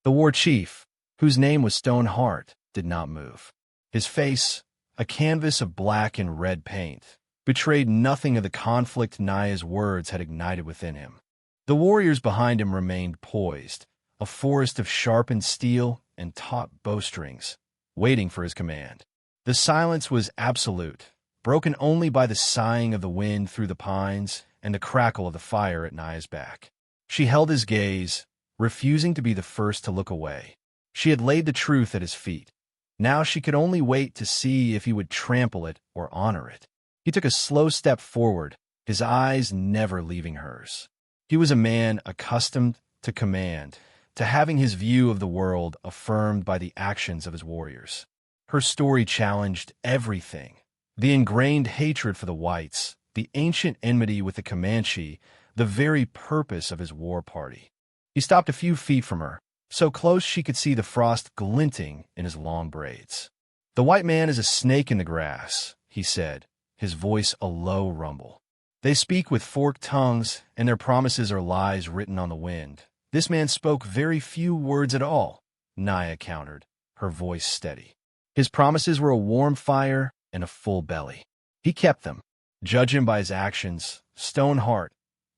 [SPEAKER 1] The war chief, whose name was Stoneheart, did not move. His face, a canvas of black and red paint, betrayed nothing of the conflict Naya's words had ignited within him. The warriors behind him remained poised, a forest of sharpened steel and taut bowstrings, waiting for his command. The silence was absolute, broken only by the sighing of the wind through the pines and the crackle of the fire at Naya's back. She held his gaze, refusing to be the first to look away. She had laid the truth at his feet. Now she could only wait to see if he would trample it or honor it. He took a slow step forward, his eyes never leaving hers. He was a man accustomed to command, to having his view of the world affirmed by the actions of his warriors. Her story challenged everything: the ingrained hatred for the whites, the ancient enmity with the Comanche, the very purpose of his war party. He stopped a few feet from her, so close she could see the frost glinting in his long braids. "The white man is a snake in the grass," he said, his voice a low rumble. "They speak with forked tongues, and their promises are lies written on the wind. This man spoke very few words at all," Naya countered, her voice steady. "His promises were a warm fire and a full belly. He kept them. Judge him by his actions, Stoneheart,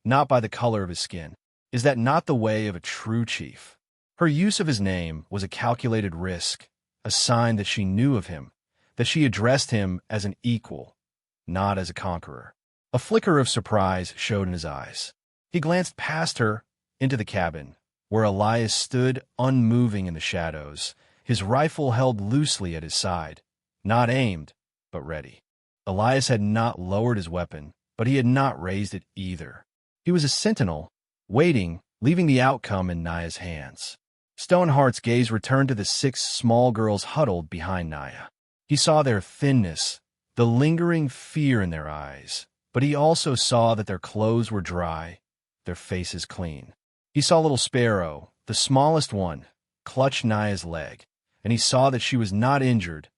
[SPEAKER 1] not by the color of his skin. Is that not the way of a true chief?" Her use of his name was a calculated risk, a sign that she knew of him, that she addressed him as an equal, not as a conqueror. A flicker of surprise showed in his eyes. He glanced past her into the cabin, where Elias stood unmoving in the shadows, his rifle held loosely at his side, not aimed, but ready. Elias had not lowered his weapon, but he had not raised it either. He was a sentinel, waiting, leaving the outcome in Naya's hands. Stoneheart's gaze returned to the 6 small girls huddled behind Naya. He saw their thinness, the lingering fear in their eyes, but he also saw that their clothes were dry, their faces clean. He saw little Sparrow, the smallest one, clutch Naya's leg, and he saw that she was not injured,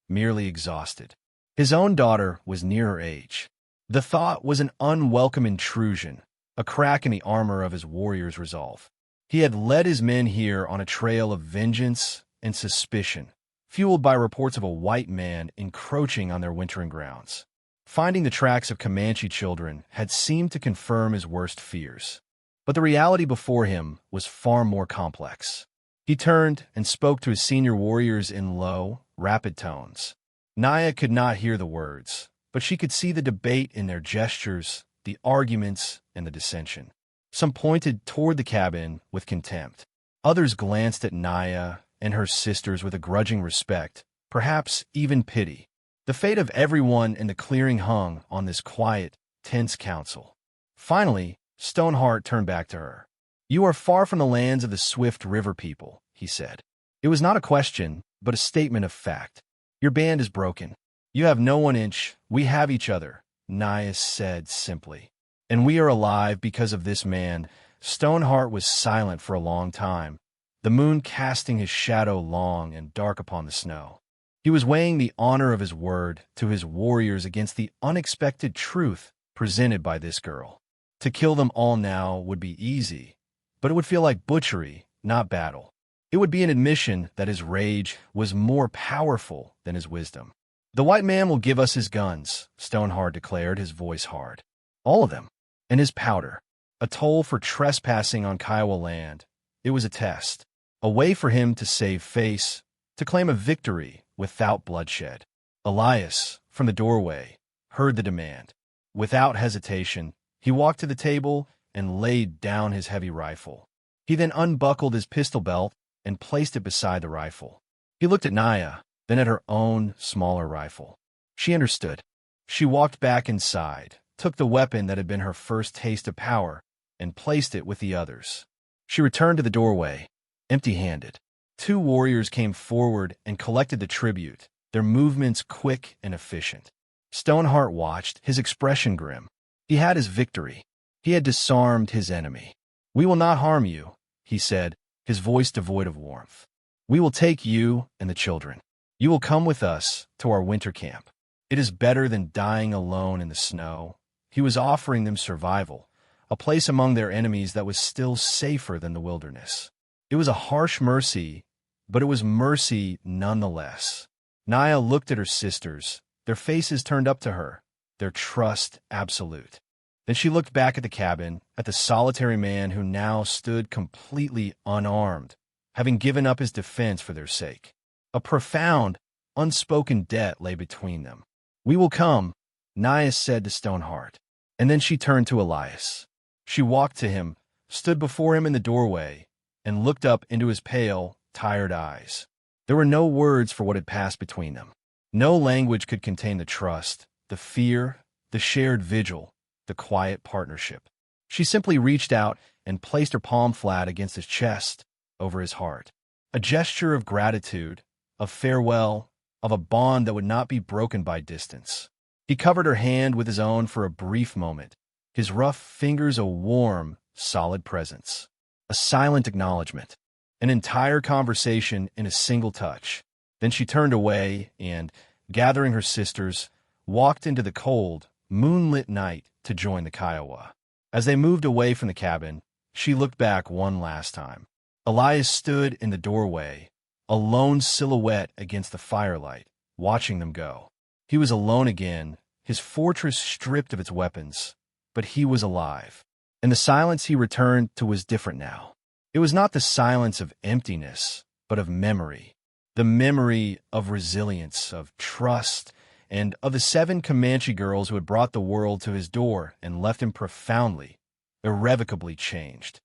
[SPEAKER 1] merely exhausted. His own daughter was near her age. The thought was an unwelcome intrusion, a crack in the armor of his warrior's resolve. He had led his men here on a trail of vengeance and suspicion, fueled by reports of a white man encroaching on their wintering grounds. Finding the tracks of Comanche children had seemed to confirm his worst fears. But the reality before him was far more complex. He turned and spoke to his senior warriors in low, rapid tones. Naya could not hear the words, but she could see the debate in their gestures, the arguments, and the dissension. Some pointed toward the cabin with contempt. Others glanced at Naya and her sisters with a grudging respect, perhaps even pity. The fate of everyone in the clearing hung on this quiet, tense council. Finally, Stoneheart turned back to her. "You are far from the lands of the Swift River people," he said. It was not a question, but a statement of fact. "Your band is broken. You have no 1 inch. We have each other," Naya said simply. "And we are alive because of this man." Stoneheart was silent for a long time, the moon casting his shadow long and dark upon the snow. He was weighing the honor of his word to his warriors against the unexpected truth presented by this girl. To kill them all now would be easy, but it would feel like butchery, not battle. It would be an admission that his rage was more powerful than his wisdom. "The white man will give us his guns," Stoneheart declared, his voice hard. "All of them. And his powder. A toll for trespassing on Kiowa land. It was a test. A way for him to save face, to claim a victory without bloodshed." Elias, from the doorway, heard the demand. Without hesitation, he walked to the table and laid down his heavy rifle. He then unbuckled his pistol belt and placed it beside the rifle. He looked at Naya, then at her own smaller rifle. She understood. She walked back inside, took the weapon that had been her first taste of power, and placed it with the others. She returned to the doorway, empty-handed. Two warriors came forward and collected the tribute, their movements quick and efficient. Stoneheart watched, his expression grim. He had his victory. He had disarmed his enemy. "We will not harm you," he said, his voice devoid of warmth. "We will take you and the children. You will come with us to our winter camp. It is better than dying alone in the snow." He was offering them survival, a place among their enemies that was still safer than the wilderness. It was a harsh mercy, but it was mercy nonetheless. Naya looked at her sisters, their faces turned up to her, their trust absolute. Then she looked back at the cabin, at the solitary man who now stood completely unarmed, having given up his defense for their sake. A profound, unspoken debt lay between them. "We will come," Naya said to Stoneheart. And then she turned to Elias. She walked to him, stood before him in the doorway, and looked up into his pale, tired eyes. There were no words for what had passed between them. No language could contain the trust, the fear, the shared vigil, the quiet partnership. She simply reached out and placed her palm flat against his chest, over his heart. A gesture of gratitude, of farewell, of a bond that would not be broken by distance. He covered her hand with his own for a brief moment, his rough fingers a warm, solid presence. A silent acknowledgement. An entire conversation in a single touch. Then she turned away and, gathering her sisters, walked into the cold, moonlit night to join the Kiowa. As they moved away from the cabin, she looked back one last time. Elias stood in the doorway, a lone silhouette against the firelight, watching them go. He was alone again, his fortress stripped of its weapons, but he was alive. And the silence he returned to was different now. It was not the silence of emptiness, but of memory. The memory of resilience, of trust, and of the 7 Comanche girls who had brought the world to his door and left him profoundly, irrevocably changed.